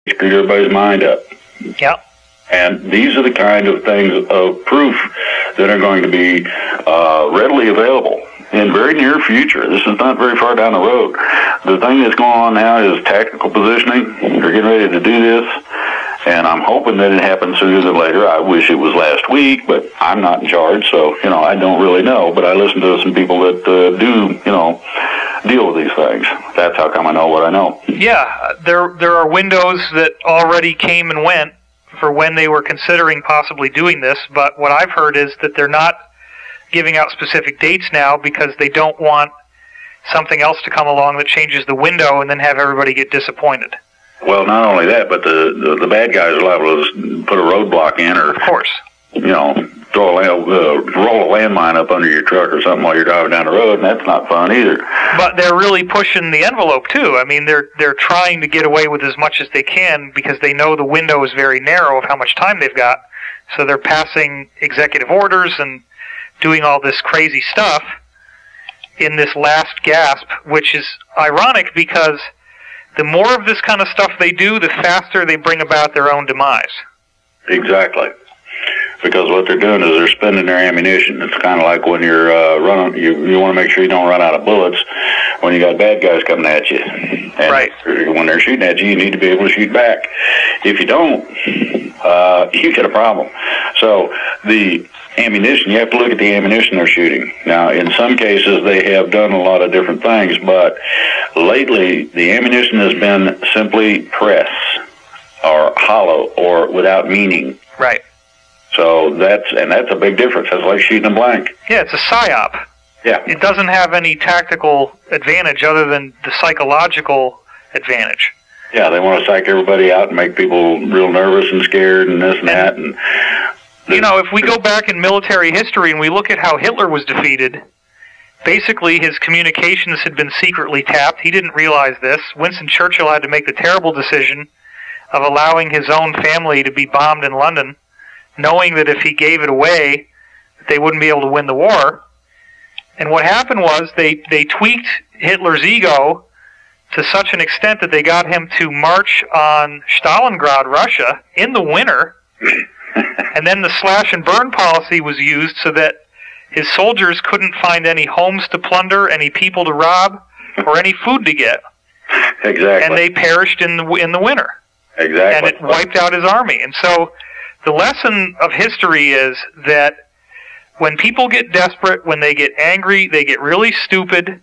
screwed everybody's mind up. Yep. And these are the kind of things of proof that are going to be readily available in very near future. This is not very far down the road. The thing that's going on now is tactical positioning. They're getting ready to do this, and I'm hoping that it happens sooner than later. I wish it was last week, but I'm not in charge, so, I don't really know. But I listen to some people that do, deal with these things. That's how come I know what I know. Yeah, there are windows that already came and went for when they were considering possibly doing this, but what I've heard is that they're not giving out specific dates now because they don't want something else to come along that changes the window and then have everybody get disappointed. Well, not only that, but the bad guys are liable to put a roadblock in, or of course, roll a landmine up under your truck or something while you're driving down the road, and that's not fun either. But they're really pushing the envelope too. I mean, they're trying to get away with as much as they can because they know the window is very narrow of how much time they've got. So they're passing executive orders and doing all this crazy stuff in this last gasp, which is ironic because the more of this kind of stuff they do, the faster they bring about their own demise. Exactly. Because what they're doing is they're spending their ammunition. It's kind of like when you're running, you want to make sure you don't run out of bullets when you got bad guys coming at you. And right. When they're shooting at you need to be able to shoot back. If you don't, you get a problem. So the ammunition, you have to look at the ammunition they're shooting. Now, in some cases, they have done a lot of different things, but lately the ammunition has been simply press or hollow or without meaning. Right. So that's a big difference. That's like shooting a blank. Yeah, it's a psyop. Yeah. It doesn't have any tactical advantage other than the psychological advantage. Yeah, they want to psych everybody out and make people real nervous and scared and this and that. And if we go back in military history and we look at how Hitler was defeated, basically his communications had been secretly tapped. He didn't realize this. Winston Churchill had to make the terrible decision of allowing his own family to be bombed in London, knowing that if he gave it away, they wouldn't be able to win the war. And what happened was they tweaked Hitler's ego to such an extent that they got him to march on Stalingrad, Russia, in the winter, and then the slash and burn policy was used so that his soldiers couldn't find any homes to plunder, any people to rob, or any food to get. Exactly. And they perished in the winter. Exactly. And it wiped out his army. And so the lesson of history is that when people get desperate, when they get angry, they get really stupid,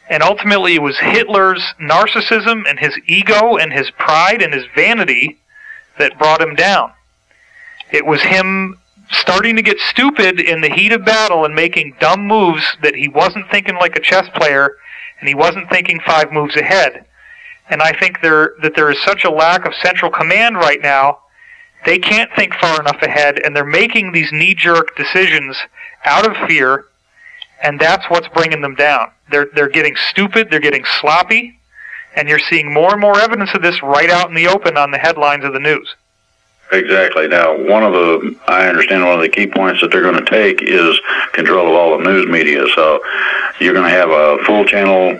and ultimately it was Hitler's narcissism and his ego and his pride and his vanity that brought him down. It was him starting to get stupid in the heat of battle and making dumb moves that he wasn't thinking like a chess player, and he wasn't thinking 5 moves ahead. And I think that there is such a lack of central command right now, they can't think far enough ahead, and they're making these knee-jerk decisions out of fear, and that's what's bringing them down. They're getting stupid, they're getting sloppy, and you're seeing more and more evidence of this right out in the open on the headlines of the news. Exactly. Now, I understand one of the key points that they're going to take is control of all the news media. So you're going to have a full channel,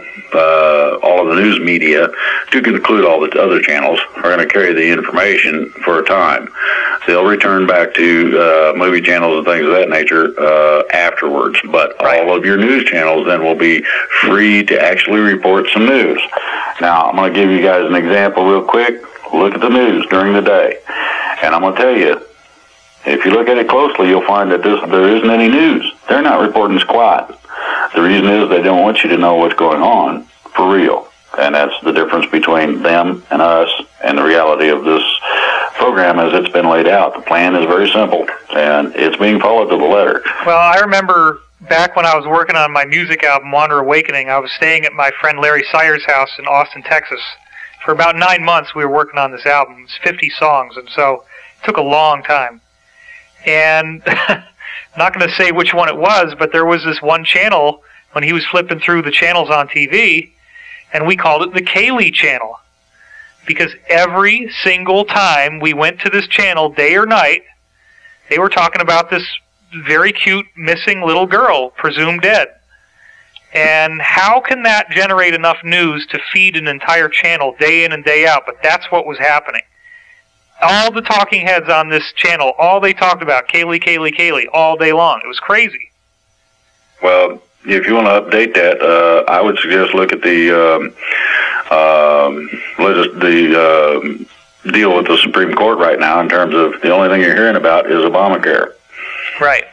all of the news media, to include all the other channels, are going to carry the information for a time. They'll return back to movie channels and things of that nature afterwards. But all of your news channels then will be free to actually report some news. Now, I'm going to give you guys an example real quick. Look at the news during the day. And I'm going to tell you, if you look at it closely, you'll find that there isn't any news. They're not reporting squat. The reason is they don't want you to know what's going on for real. And that's the difference between them and us and the reality of this program as it's been laid out. The plan is very simple, and it's being followed to the letter. Well, I remember back when I was working on my music album, Wander Awakening, I was staying at my friend Larry Sire's house in Austin, Texas. For about 9 months, we were working on this album. It's 50 songs, and so it took a long time. And I'm not going to say which one it was, but there was this one channel when he was flipping through the channels on TV, and we called it the Kaylee channel. Because every single time we went to this channel, day or night, they were talking about this very cute missing little girl, presumed dead. And how can that generate enough news to feed an entire channel day in and day out? But that's what was happening. All the talking heads on this channel, all they talked about, Kaylee, Kaylee, Kaylee, all day long. It was crazy. Well, if you want to update that, I would suggest look at the deal with the Supreme Court right now in terms of the only thing you're hearing about is Obamacare. Right.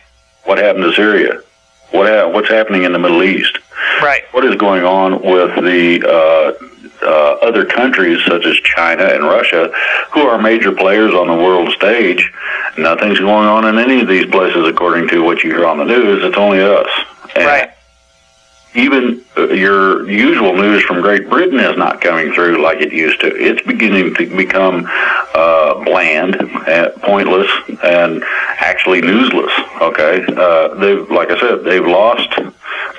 What happened to Syria? What's happening in the Middle East? Right. What is going on with the other countries such as China and Russia, who are major players on the world stage? Nothing's going on in any of these places according to what you hear on the news. It's only us. And right. Even your usual news from Great Britain is not coming through like it used to. It's beginning to become bland, pointless, and actually newsless. Okay, like I said, they've lost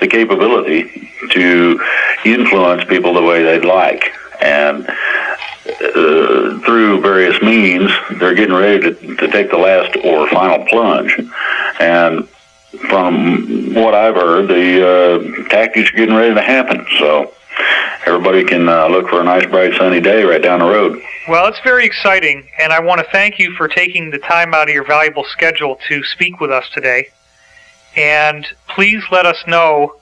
the capability to influence people the way they'd like, and through various means, they're getting ready to take the last or final plunge. And from what I've heard, the tactics are getting ready to happen. So everybody can look for a nice, bright, sunny day right down the road. Well, it's very exciting, and I want to thank you for taking the time out of your valuable schedule to speak with us today. And please let us know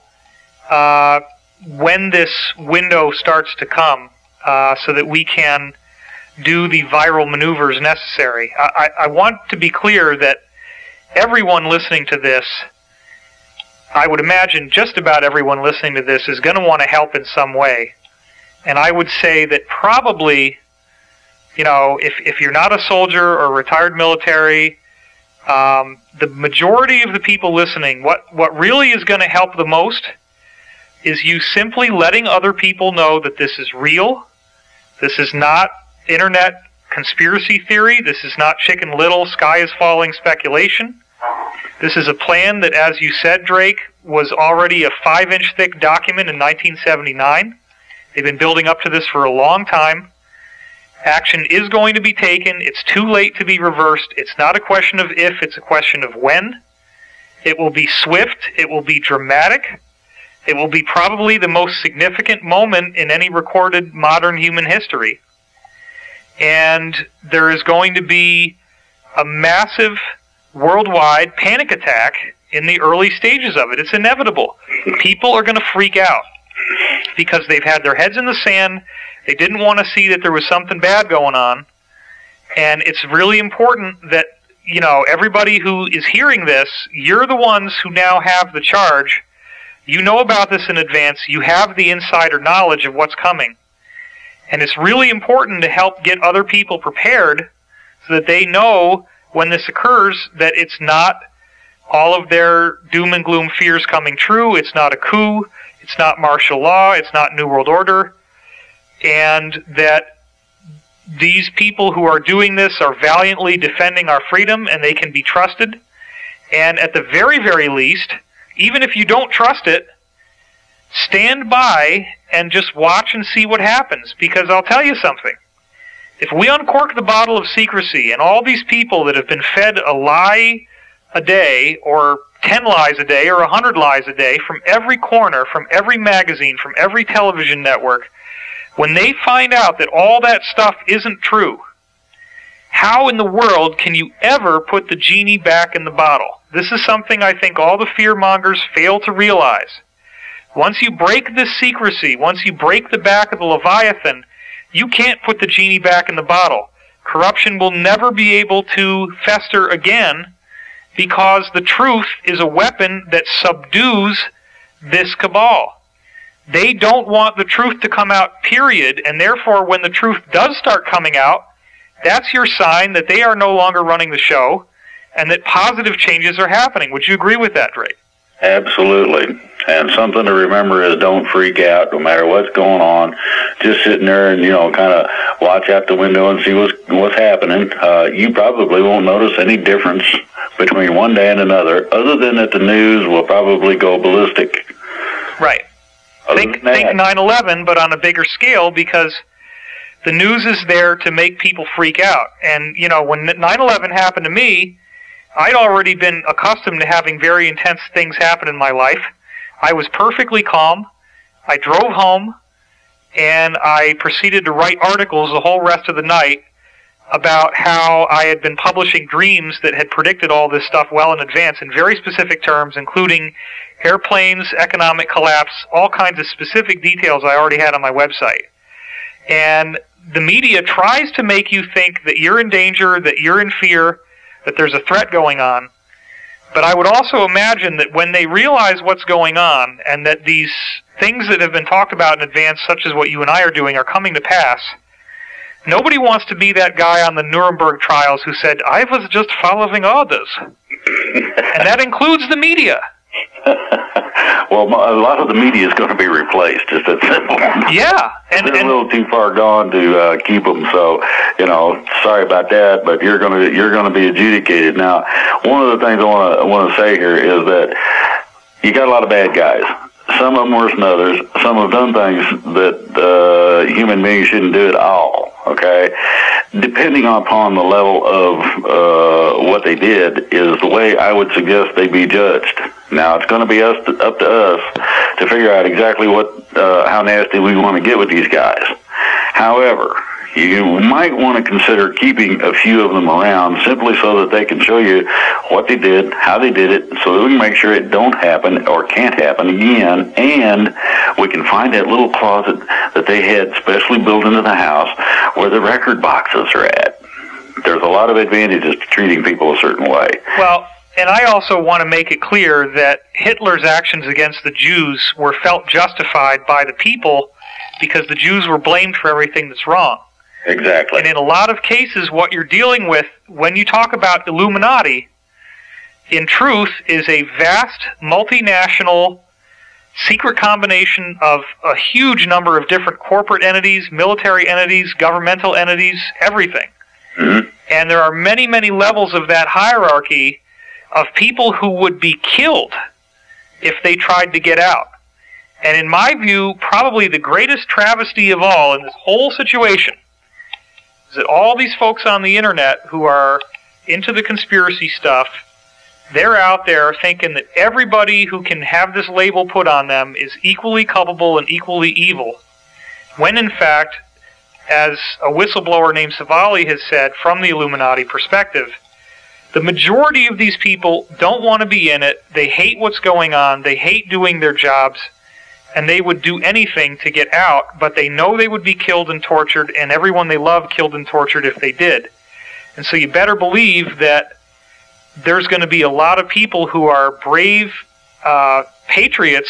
when this window starts to come so that we can do the viral maneuvers necessary. I want to be clear that everyone listening to this, I would imagine just about everyone listening to this is going to want to help in some way. And I would say that probably, you know, if you're not a soldier or retired military, the majority of the people listening, what really is going to help the most is you simply letting other people know that this is real. This is not internet conspiracy theory. This is not Chicken Little, sky is falling speculation. This is a plan that, as you said, Drake, was already a 5-inch thick document in 1979. They've been building up to this for a long time. Action is going to be taken. It's too late to be reversed. It's not a question of if, it's a question of when. It will be swift. It will be dramatic. It will be probably the most significant moment in any recorded modern human history. And there is going to be a massive worldwide panic attack in the early stages of it. It's inevitable. People are going to freak out because they've had their heads in the sand. They didn't want to see that there was something bad going on. And it's really important that, you know, everybody who is hearing this, you're the ones who now have the charge. You know about this in advance. You have the insider knowledge of what's coming. And it's really important to help get other people prepared so that they know when this occurs that it's not all of their doom and gloom fears coming true. It's not a coup. It's not martial law. It's not New World Order. And that these people who are doing this are valiantly defending our freedom, and they can be trusted. And at the very, very least, even if you don't trust it, stand by and just watch and see what happens. Because I'll tell you something. If we uncork the bottle of secrecy and all these people that have been fed a lie a day or 10 lies a day or 100 lies a day from every corner, from every magazine, from every television network, when they find out that all that stuff isn't true, how in the world can you ever put the genie back in the bottle? This is something I think all the fear-mongers fail to realize. Once you break this secrecy, once you break the back of the Leviathan, you can't put the genie back in the bottle. Corruption will never be able to fester again because the truth is a weapon that subdues this cabal. They don't want the truth to come out, period, and therefore when the truth does start coming out, that's your sign that they are no longer running the show and that positive changes are happening. Would you agree with that, Drake? Absolutely. And something to remember is don't freak out no matter what's going on. Just sitting there and, you know, kind of watch out the window and see what's happening. You probably won't notice any difference between one day and another, other than that the news will probably go ballistic. Right. Think 9/11, but on a bigger scale, because the news is there to make people freak out. And, you know, when 9/11 happened to me, I'd already been accustomed to having very intense things happen in my life. I was perfectly calm. I drove home, and I proceeded to write articles the whole rest of the night about how I had been publishing dreams that had predicted all this stuff well in advance in very specific terms, including airplanes, economic collapse, all kinds of specific details I already had on my website. And the media tries to make you think that you're in danger, that you're in fear, that there's a threat going on. But I would also imagine that when they realize what's going on and that these things that have been talked about in advance, such as what you and I are doing, are coming to pass, nobody wants to be that guy on the Nuremberg trials who said, "I was just following orders." And that includes the media. Well, a lot of the media is going to be replaced. Just that simple. Yeah, and they're a little too far gone to keep them. So, sorry about that, but you're going to be adjudicated. Now, one of the things I want to say here is that you got a lot of bad guys. Some of them worse than others. Some have done things that human beings shouldn't do at all. Okay, depending upon the level of what they did is the way I would suggest they be judged. Now it's going to be up to us to figure out exactly how nasty we want to get with these guys. However, you might want to consider keeping a few of them around simply so that they can show you what they did, how they did it, so that we can make sure it don't happen or can't happen again, and we can find that little closet that they had specially built into the house where the record boxes are at. There's a lot of advantages to treating people a certain way. Well, and I also want to make it clear that Hitler's actions against the Jews were felt justified by the people because the Jews were blamed for everything that's wrong. Exactly. And in a lot of cases, what you're dealing with when you talk about Illuminati, in truth, is a vast, multinational, secret combination of a huge number of different corporate entities, military entities, governmental entities, everything. Mm-hmm. And there are many, many levels of that hierarchy of people who would be killed if they tried to get out. And in my view, probably the greatest travesty of all in this whole situation is that all these folks on the internet who are into the conspiracy stuff, they're out there thinking that everybody who can have this label put on them is equally culpable and equally evil, when in fact, as a whistleblower named Savali has said from the Illuminati perspective, the majority of these people don't want to be in it, they hate what's going on, they hate doing their jobs, and they would do anything to get out, but they know they would be killed and tortured, and everyone they love killed and tortured if they did. And so you better believe that there's going to be a lot of people who are brave patriots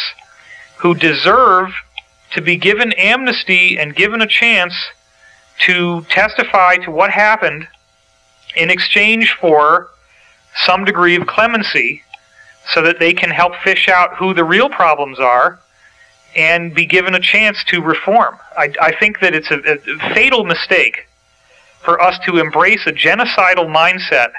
who deserve to be given amnesty and given a chance to testify to what happened in exchange for some degree of clemency so that they can help fish out who the real problems are and be given a chance to reform. I think that it's a fatal mistake for us to embrace a genocidal mindset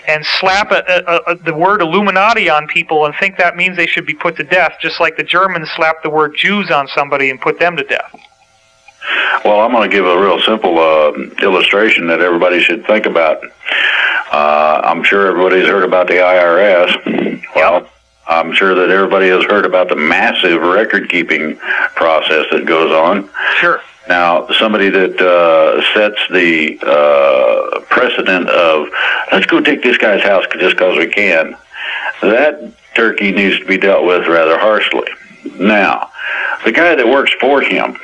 and slap the word Illuminati on people and think that means they should be put to death, just like the Germans slapped the word Jews on somebody and put them to death. Well, I'm going to give a real simple illustration that everybody should think about. I'm sure everybody's heard about the IRS. Well, yep. I'm sure that everybody has heard about the massive record-keeping process that goes on. Sure. Now, somebody that sets the precedent of, let's go take this guy's house just because we can, that turkey needs to be dealt with rather harshly. Now, the guy that works for him,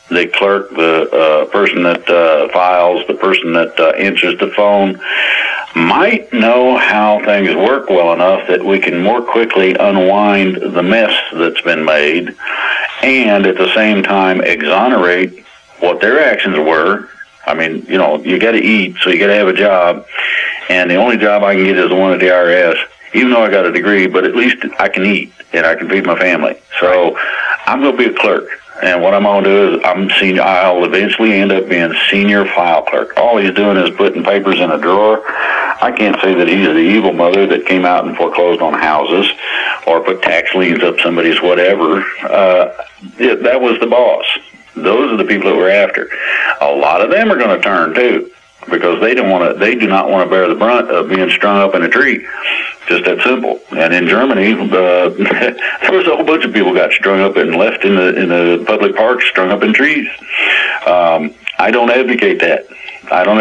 the clerk, the person that files, the person that answers the phone, might know how things work well enough that we can more quickly unwind the mess that's been made and at the same time exonerate what their actions were. I mean, you got to eat, so you got to have a job, and the only job I can get is the one at the IRS, even though I got a degree, but at least I can eat and I can feed my family. So I'm going to be a clerk. And what I'm going to do is I'll eventually end up being senior file clerk. All he's doing is putting papers in a drawer. I can't say that he's the evil mother that came out and foreclosed on houses or put tax liens up somebody's whatever. That was the boss. Those are the people that we're after. A lot of them are going to turn too, because they do not want to bear the brunt of being strung up in a tree. Just that simple. And in Germany, there was a whole bunch of people got strung up and left in the public parks, strung up in trees. I don't advocate that. I don't